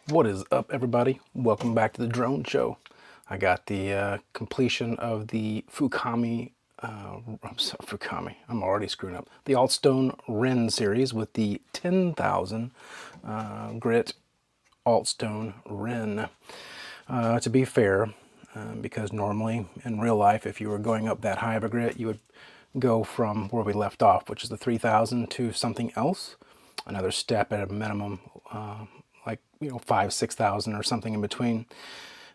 What is up, everybody? Welcome back to the drone show. I got the completion of the FUKAMI, I'm already screwing up. The ALTSTONE RIN series with the 10,000 grit ALTSTONE RIN. To be fair, because normally in real life, if you were going up that high of a grit, you would go from where we left off, which is the 3,000 to something else, another step at a minimum, like 5,000-6,000 or something in between.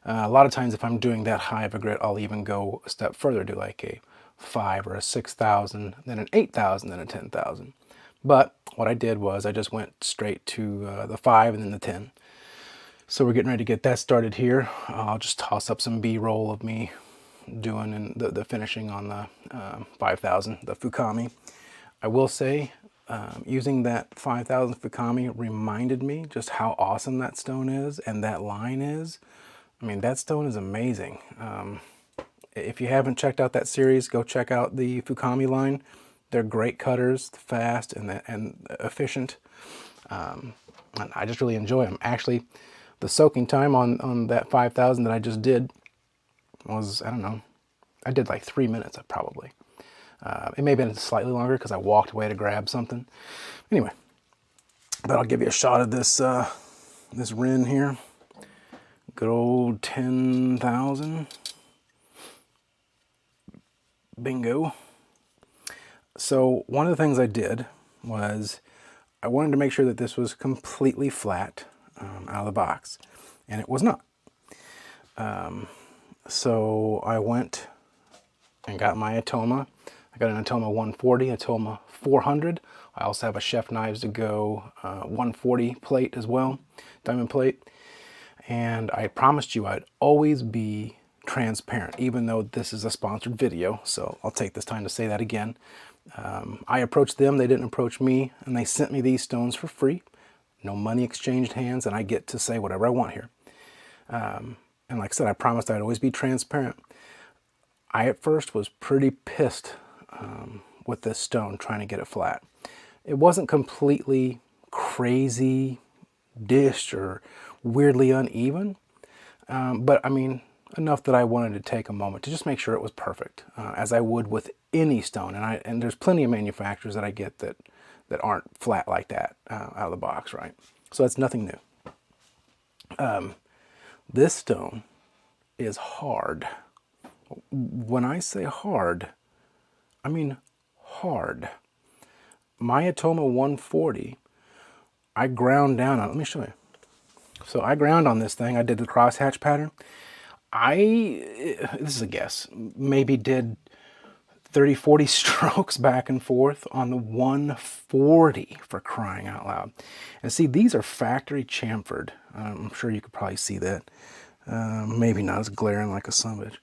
A lot of times if I'm doing that high of a grit, I'll even go a step further, do like a 5 or a 6,000, then an 8,000, then a 10,000. But what I did was I just went straight to the 5 and then the 10. So we're getting ready to get that started here. I'll just toss up some B-roll of me doing the finishing on the 5,000, the FUKAMI. I will say, using that 5,000 FUKAMI reminded me just how awesome that stone is and that line is. I mean, that stone is amazing. If you haven't checked out that series, go check out the FUKAMI line. They're great cutters, fast and efficient. And I just really enjoy them. Actually, the soaking time on that 5,000 that I just did was, I don't know, I did like 3 minutes probably. It may have been slightly longer because I walked away to grab something. Anyway, but I'll give you a shot of this this RIN here. Good old 10,000. Bingo. So one of the things I did was I wanted to make sure that this was completely flat out of the box, and it was not. So I went and got my Atoma. I got an Atoma 140, Atoma 400. I also have a Chef Knives to Go 140 plate as well, diamond plate. And I promised you I'd always be transparent, even though this is a sponsored video. So I'll take this time to say that again. I approached them, they didn't approach me, and they sent me these stones for free. No money exchanged hands, and I get to say whatever I want here. And like I said, I promised I'd always be transparent. I at first was pretty pissed with this stone, trying to get it flat. It wasn't completely crazy dished or weirdly uneven, but I mean, enough that I wanted to take a moment to just make sure it was perfect, as I would with any stone. And there's plenty of manufacturers that I get that aren't flat like that out of the box, right? So that's nothing new. This stone is hard. When I say hard, I mean hard. My Atoma 140, I ground down on, let me show you. So I ground on this thing, I did the crosshatch pattern. This is a guess, maybe did 30, 40 strokes back and forth on the 140, for crying out loud. And see, these are factory chamfered. I'm sure you could probably see that. Maybe not as glaring like a son of a bitch.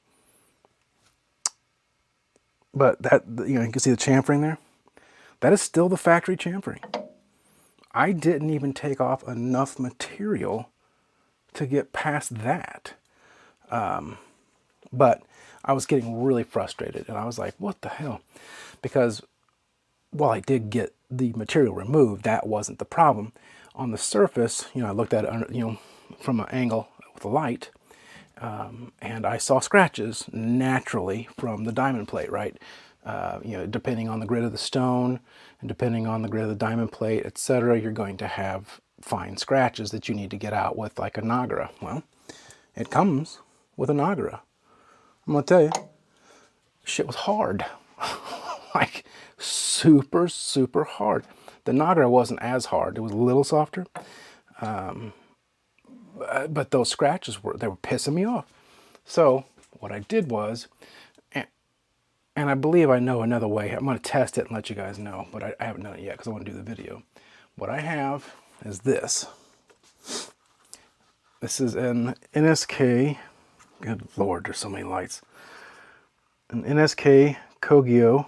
But that, you can see the chamfering there. That is still the factory chamfering. I didn't even take off enough material to get past that. But I was getting really frustrated, and I was like, what the hell? Because while I did get the material removed, that wasn't the problem. On the surface, I looked at it, from an angle with a light, and I saw scratches naturally from the diamond plate, right? Depending on the grit of the stone and depending on the grit of the diamond plate, etc., you're going to have fine scratches that you need to get out with, like a Nagra. Well, it comes with a Nagra. I'm gonna tell you, shit was hard. Like super, super hard. The Nagra wasn't as hard. It was a little softer. But those scratches they were pissing me off. So what I did was, and I believe I know another way. I'm going to test it and let you guys know, but I haven't done it yet because I want to do the video. What I have is this. This is an NSK, good Lord, there's so many lights. An NSK Kogyo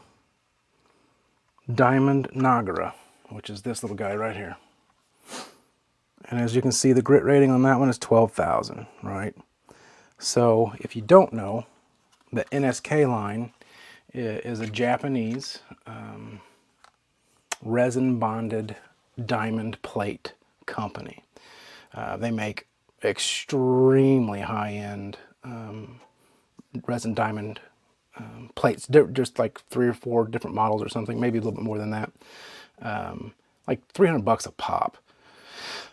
Diamond Nagra, which is this little guy right here. And as you can see, the grit rating on that one is 12,000, right? So if you don't know, the NSK line is a Japanese resin bonded diamond plate company. They make extremely high-end resin diamond plates. They're just like 3 or 4 different models or something, maybe a little bit more than that. Like $300 a pop.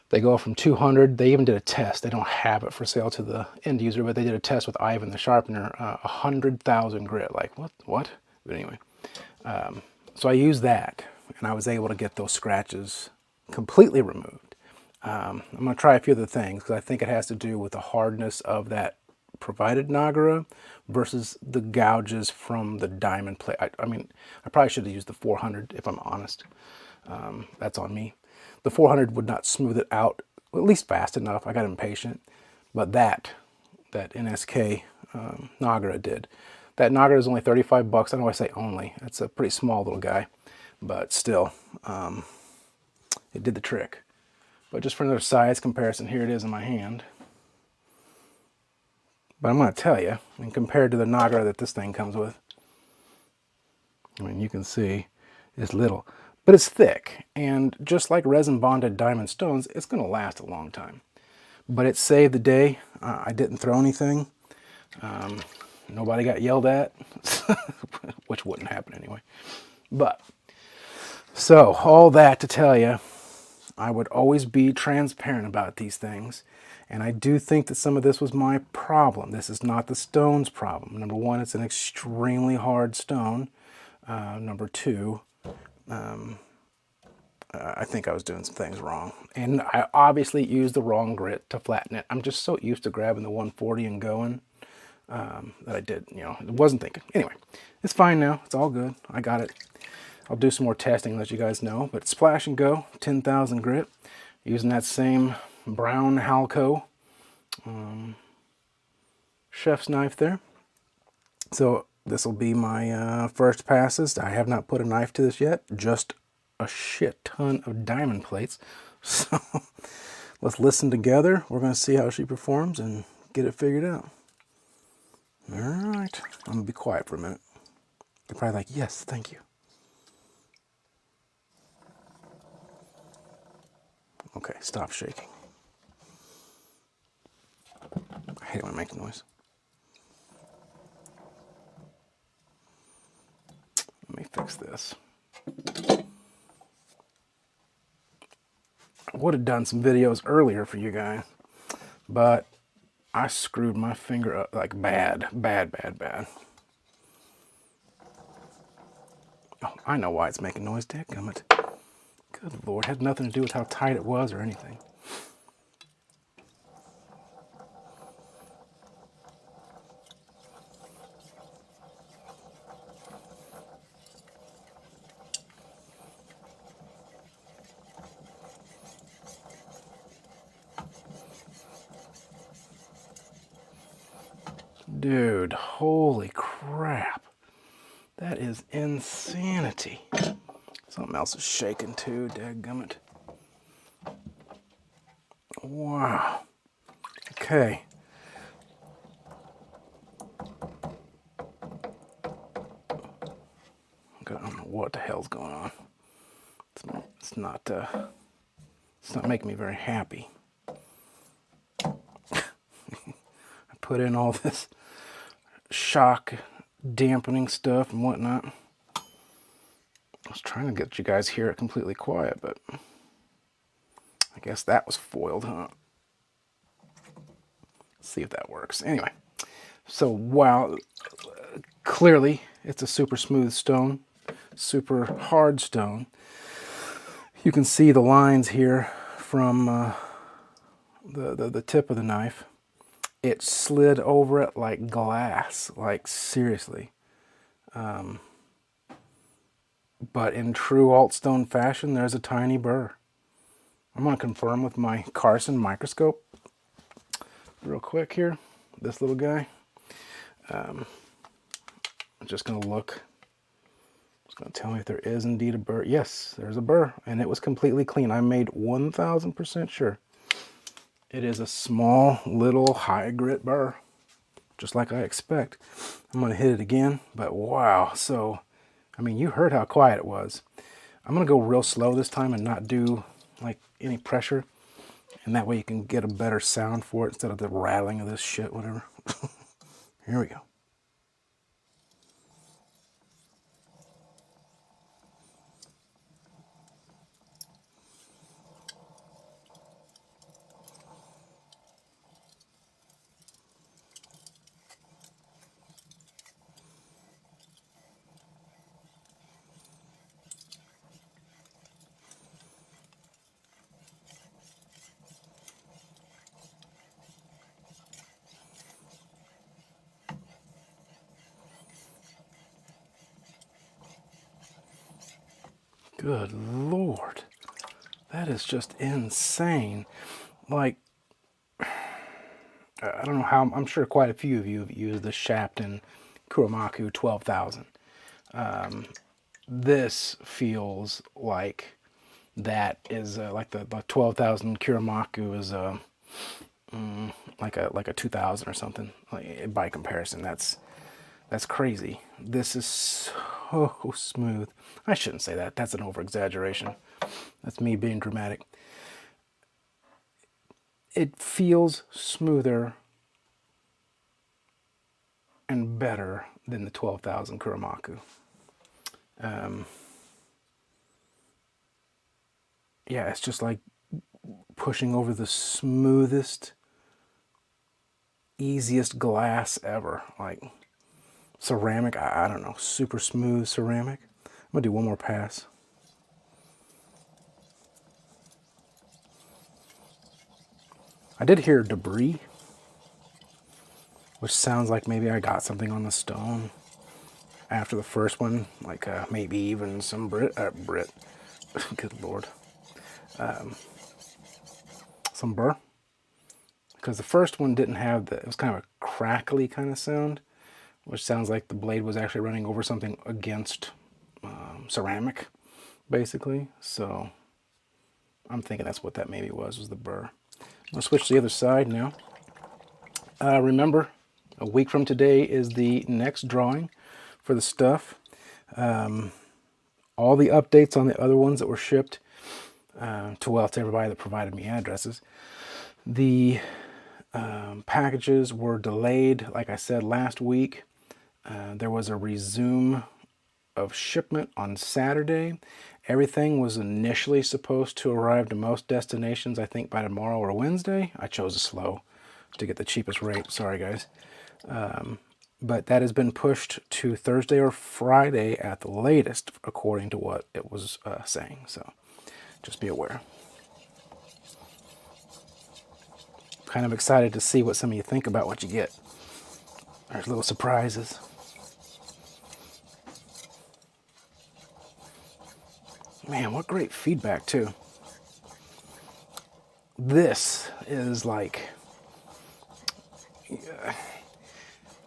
They go from 200. They even did a test. They don't have it for sale to the end user, but they did a test with Ivan the sharpener, 100,000 grit. Like what? But anyway, so I used that, and I was able to get those scratches completely removed. I'm going to try a few other things because I think it has to do with the hardness of that provided Nagara versus the gouges from the diamond plate. I mean, I probably should have used the 400 if I'm honest. That's on me. The 400 would not smooth it out, at least fast enough. I got impatient. But that NSK Nagara did. That Nagara is only 35 bucks. I know I say only. It's a pretty small little guy. But still, it did the trick. But just for another size comparison, here it is in my hand. But I'm going to tell you, and compared to the Nagara that this thing comes with, I mean, you can see it's little. But it's thick, and just like resin bonded diamond stones, it's going to last a long time. But it saved the day. I didn't throw anything. Nobody got yelled at, which wouldn't happen anyway. But, so all that to tell you, I would always be transparent about these things. And I do think that some of this was my problem. This is not the stone's problem. Number one, it's an extremely hard stone. Number two, I think I was doing some things wrong. And I obviously used the wrong grit to flatten it. I'm just so used to grabbing the 140 and going that I did, you know, wasn't thinking. Anyway, it's fine now. It's all good. I got it. I'll do some more testing and let you guys know. But splash and go, 10,000 grit. Using that same Browne Halco chef's knife there. So this will be my first passes. I have not put a knife to this yet. Just a shit ton of diamond plates. So let's listen together. We're going to see how she performs and get it figured out. All right. I'm going to be quiet for a minute. You're probably like, yes, thank you. Okay, stop shaking. I hate when I make noise. Let me fix this. I would have done some videos earlier for you guys, but I screwed my finger up like bad. Oh, I know why it's making noise, dadgummit. Good Lord, had nothing to do with how tight it was or anything. Dude, holy crap. That is insanity. Something else is shaking too, dadgummit. Wow. Okay. I don't know what the hell's going on. It's not making me very happy. I put in all this shock dampening stuff and whatnot. I was trying to get you guys hear it completely quiet, but I guess that was foiled, huh? Let's see if that works. Anyway, so wow, clearly it's a super smooth stone, super hard stone. You can see the lines here from the tip of the knife. It slid over it like glass, like seriously. But in true ALTSTONE fashion, there's a tiny burr. I'm going to confirm with my Carson microscope real quick here. This little guy. I'm just going to look. It's going to tell me if there is indeed a burr. Yes, there's a burr, and it was completely clean. I made 1000% sure. It is a small, little, high grit burr, just like I expect. I'm going to hit it again, but wow. So, I mean, you heard how quiet it was. I'm going to go real slow this time and not do like any pressure. And that way you can get a better sound for it instead of the rattling of this shit, whatever. Here we go. Good Lord. That is just insane. Like, I don't know how, I'm sure quite a few of you have used the Sharpen Kuramaku 12,000. This feels like that is like the 12,000 Kuramaku is like a 2,000 or something. Like, by comparison, that's crazy. This is so smooth. I shouldn't say that. That's an over-exaggeration. That's me being dramatic. It feels smoother and better than the 12,000 Kuramaku. Yeah, it's just like pushing over the smoothest, easiest glass ever. Like ceramic, I don't know, super smooth ceramic. I'm gonna do one more pass. I did hear debris, which sounds like maybe I got something on the stone after the first one, like maybe even some Brit, good Lord, some burr, because the first one didn't have the, it was kind of a crackly kind of sound, which sounds like the blade was actually running over something against ceramic, basically. So I'm thinking that's what that maybe was the burr. I'll switch to the other side now. Remember, a week from today is the next drawing for the stuff. All the updates on the other ones that were shipped to everybody that provided me addresses. The packages were delayed, like I said last week. There was a resume of shipment on Saturday. Everything was initially supposed to arrive to most destinations, I think, by tomorrow or Wednesday. I chose a slow to get the cheapest rate. Sorry, guys. But that has been pushed to Thursday or Friday at the latest, according to what it was saying. So just be aware. Kind of excited to see what some of you think about what you get. There's little surprises. Man, what great feedback, too. This is like...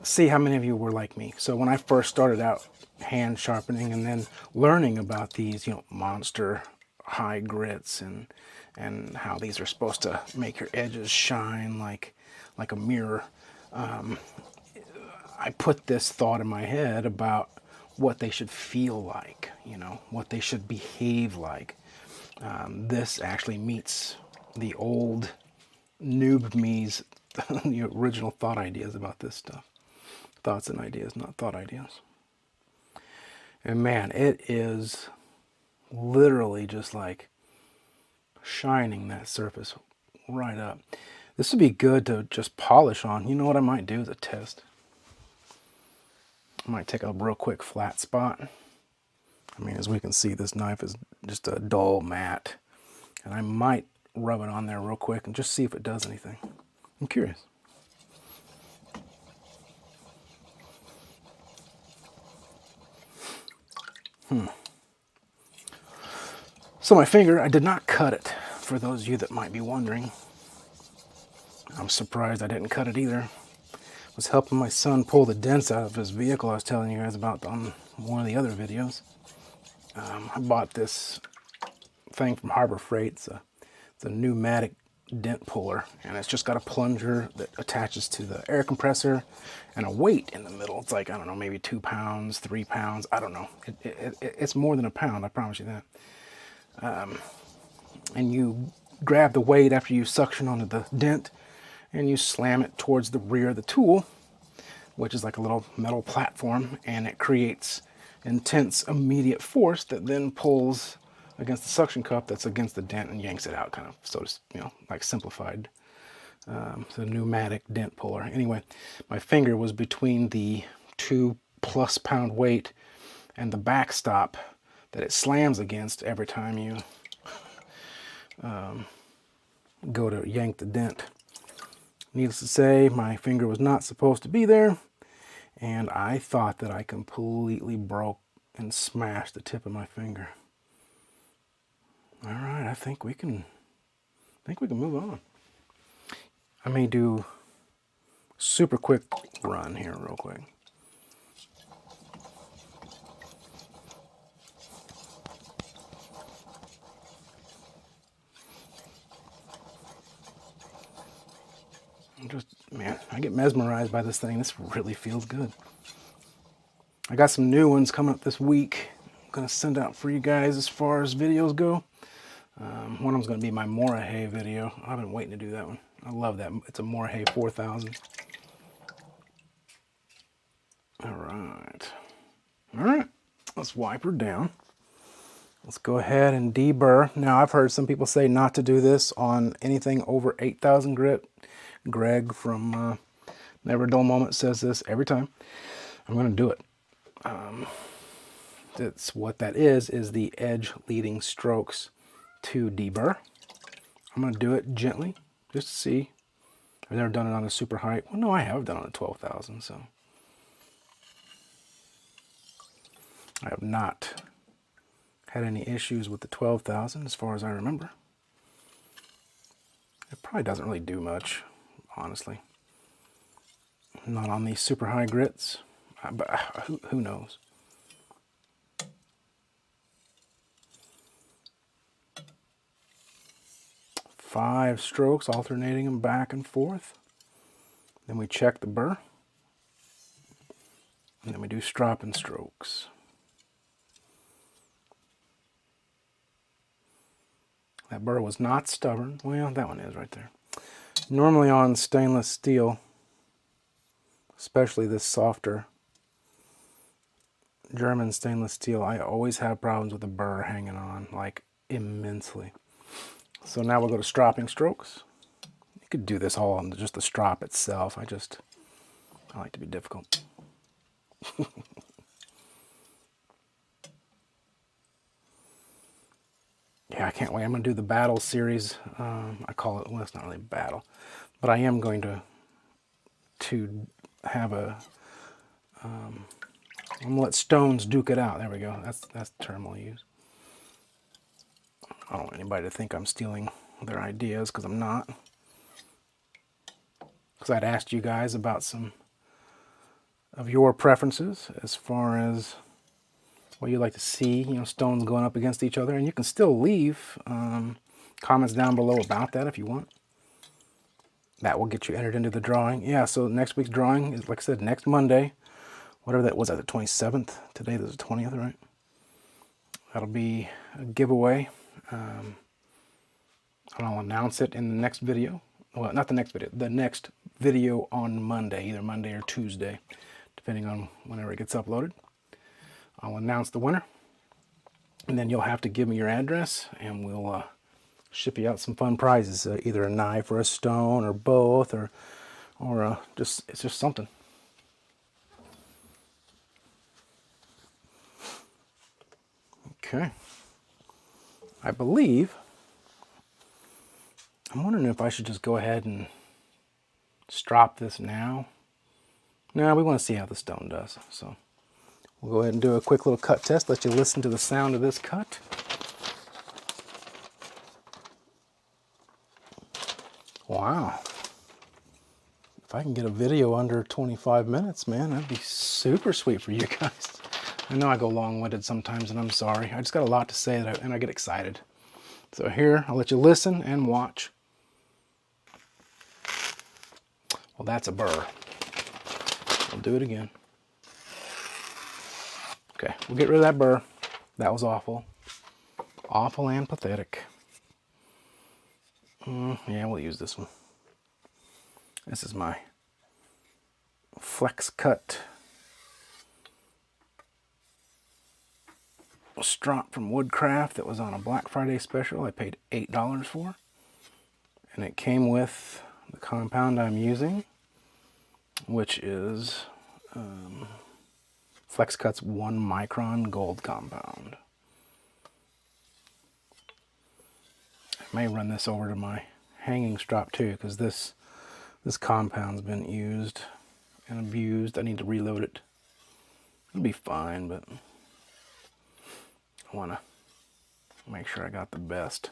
see how many of you were like me. So when I first started out hand sharpening and then learning about these, you know, monster high grits and how these are supposed to make your edges shine like a mirror, I put this thought in my head about what they should feel like, you know, what they should behave like. This actually meets the old noob me's the original thought ideas about this stuff. Thoughts and ideas, not thought ideas. And man, it is literally just like shining that surface right up. This would be good to just polish on. You know what I might do as a test? I might take a real quick flat spot. I mean, as we can see, this knife is just a dull matte. And I might rub it on there real quick and just see if it does anything. I'm curious. So my finger, I did not cut it, for those of you that might be wondering. I'm surprised I didn't cut it either. I was helping my son pull the dents out of his vehicle I was telling you guys about on one of the other videos. I bought this thing from Harbor Freight. It's a pneumatic dent puller, and it's just got a plunger that attaches to the air compressor and a weight in the middle. It's like, I don't know, maybe 2 pounds, 3 pounds, I don't know. It's more than a pound, I promise you that. And you grab the weight after you suction onto the dent and you slam it towards the rear of the tool, which is like a little metal platform, and it creates intense immediate force that then pulls against the suction cup that's against the dent and yanks it out, kind of, so to, like simplified. It's a pneumatic dent puller. Anyway, my finger was between the 2+ pound weight and the backstop that it slams against every time you go to yank the dent. Needless to say, my finger was not supposed to be there, and I thought that I completely broke and smashed the tip of my finger. All right, I think we can move on. I may do a super quick run here real quick. Man, I get mesmerized by this thing. This really feels good. I got some new ones coming up this week. I'm going to send out for you guys as far as videos go. One of them's going to be my Morahe video. I've been waiting to do that one. I love that. It's a Morahe 4000. All right. Let's wipe her down. Let's go ahead and deburr. Now, I've heard some people say not to do this on anything over 8,000 grit. Greg from Never Dull Moment says this every time. I'm going to do it. That's what that is the edge leading strokes to deburr. I'm going to do it gently just to see. I've never done it on a super high. Well, no, I have done it on a 12,000, so. I have not had any issues with the 12,000 as far as I remember. It probably doesn't really do much, honestly. Not on these super high grits, but who knows? Five strokes, alternating them back and forth. Then we check the burr. And then we do stropping strokes. That burr was not stubborn. Well, that one is right there. Normally on stainless steel, especially this softer German stainless steel, I always have problems with the burr hanging on, like immensely. So now we'll go to stropping strokes. You could do this all on just the strop itself. I like to be difficult. Yeah, I can't wait. I'm going to do the battle series. I call it, well, it's not really battle, but I am going to have a, I'm going to let stones duke it out. There we go. That's the term I'll use. I don't want anybody to think I'm stealing their ideas, because I'm not. Because I'd asked you guys about some of your preferences as far as what you'd like to see, stones going up against each other. And you can still leave comments down below about that if you want. That will get you entered into the drawing. Yeah, so next week's drawing is, like I said, next Monday. Whatever that was, the 27th. Today is the 20th, right? That'll be a giveaway. And I'll announce it in the next video. Well, not the next video. The next video on Monday, either Monday or Tuesday, depending on whenever it gets uploaded. I'll announce the winner, and then you'll have to give me your address, and we'll ship you out some fun prizes, either a knife or a stone or both, or it's just something. Okay. I believe, I'm wondering if I should just go ahead and strop this now. No, we want to see how the stone does, so. We'll go ahead and do a quick little cut test, let you listen to the sound of this cut. Wow. If I can get a video under 25 minutes, man, that'd be super sweet for you guys. I know I go long-winded sometimes, and I'm sorry. I just got a lot to say, and I get excited. So here, I'll let you listen and watch. Well, that's a burr. I'll do it again. Okay, we'll get rid of that burr. That was awful. Awful and pathetic. Yeah, we'll use this one. This is my Flex Cut strop from Woodcraft that was on a Black Friday special. I paid $8 for, and it came with the compound I'm using, which is Flex Cut's 1 micron gold compound. I may run this over to my hanging strop too, because this compound's been used and abused. I need to reload it. It'll be fine, but I want to make sure I got the best.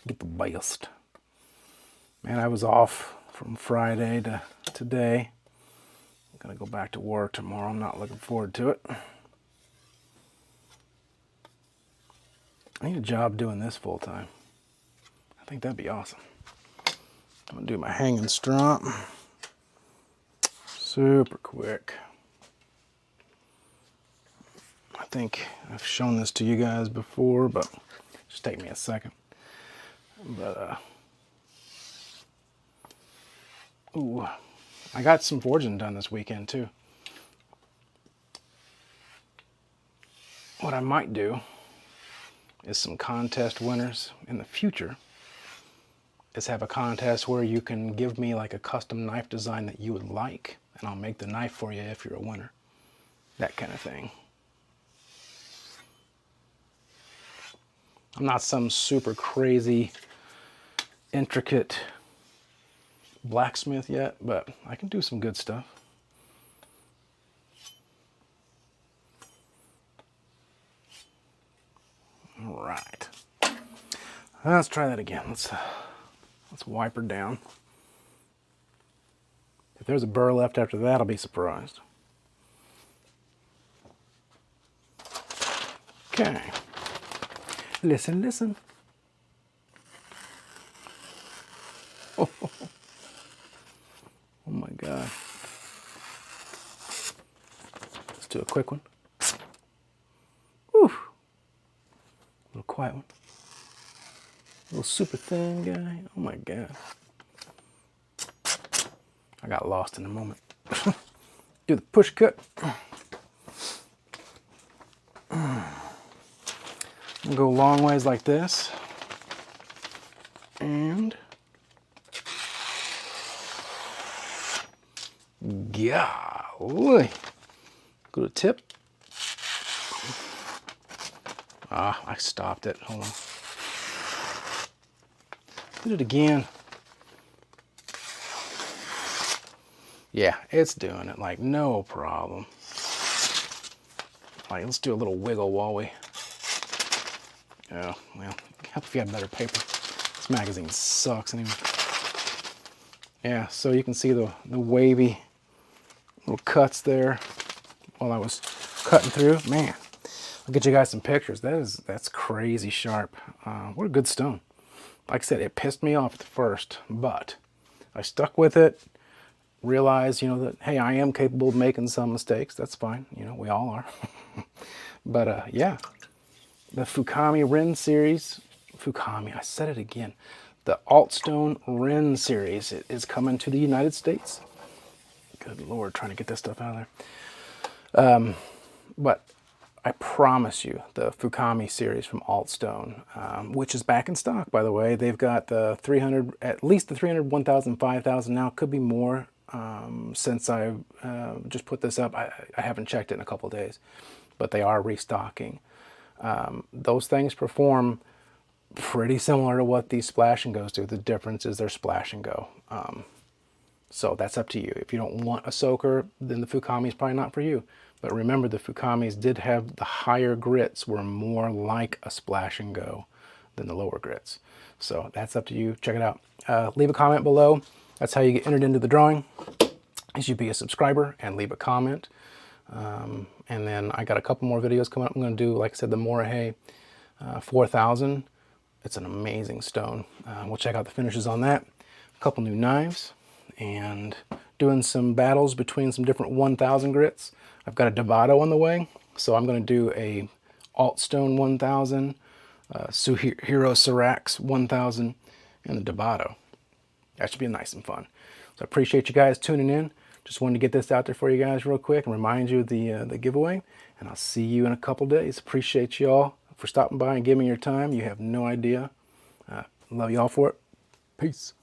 Get the best. Man, I was off from Friday to today. I'm gonna go back to work tomorrow. I'm not looking forward to it. I need a job doing this full time. I think that'd be awesome. I'm gonna do my hanging strop. Super quick. I think I've shown this to you guys before, but just take me a second. But ooh, I got some forging done this weekend too. What I might do is some contest winners in the future is have a contest where you can give me like a custom knife design that you would like, and I'll make the knife for you if you're a winner. That kind of thing. I'm not some super crazy, intricate blacksmith yet, but I can do some good stuff. All right. Let's try that again. Let's wipe her down. If there's a burr left after that, I'll be surprised. Okay. Listen, listen. Oh, oh my God. Let's do a quick one. Whew. A little quiet one. A little super thin guy. Oh my God. I got lost in a moment. Do the push cut. We'll go long ways like this. And golly. Go to tip. Ah, I stopped it. Hold on. Did it again. Yeah, it's doing it like no problem. All right, let's do a little wiggle while we. Oh, well, help if you had better paper. This magazine sucks anyway. Yeah, so you can see the wavy little cuts there while I was cutting through. Man, I'll get you guys some pictures. That's crazy sharp. What a good stone. Like I said, it pissed me off at first, but I stuck with it. Realize, you know, that, hey, I am capable of making some mistakes. That's fine. You know, we all are. But yeah, the FUKAMI RIN series, FUKAMI, I said it again. The ALTSTONE RIN series is coming to the United States. Good Lord, trying to get this stuff out of there. But I promise you, the FUKAMI series from ALTSTONE, which is back in stock, by the way. They've got the 300, at least the 300, 1000, 5000 now. Could be more since I just put this up. I haven't checked it in a couple of days, but they are restocking. Those things perform pretty similar to what these splash and goes do. The difference is they're splash and go. So that's up to you. If you don't want a soaker, then the FUKAMI is probably not for you. But remember, the FUKAMIs did have the higher grits were more like a splash and go than the lower grits. So that's up to you. Check it out. Leave a comment below. That's how you get entered into the drawing. Is you be a subscriber and leave a comment. And then I got a couple more videos coming up. I'm going to do, like I said, the Morihei 4000. It's an amazing stone. We'll check out the finishes on that. A couple new knives. And doing some battles between some different 1000 grits. I've got a Debado on the way, so I'm going to do a ALTSTONE 1000, Suehiro Cerax 1000, and the Debado. That should be nice and fun. So I appreciate you guys tuning in. Just wanted to get this out there for you guys real quick and remind you of the giveaway. And I'll see you in a couple days. Appreciate you all for stopping by and giving me your time. You have no idea. Love you all for it. Peace.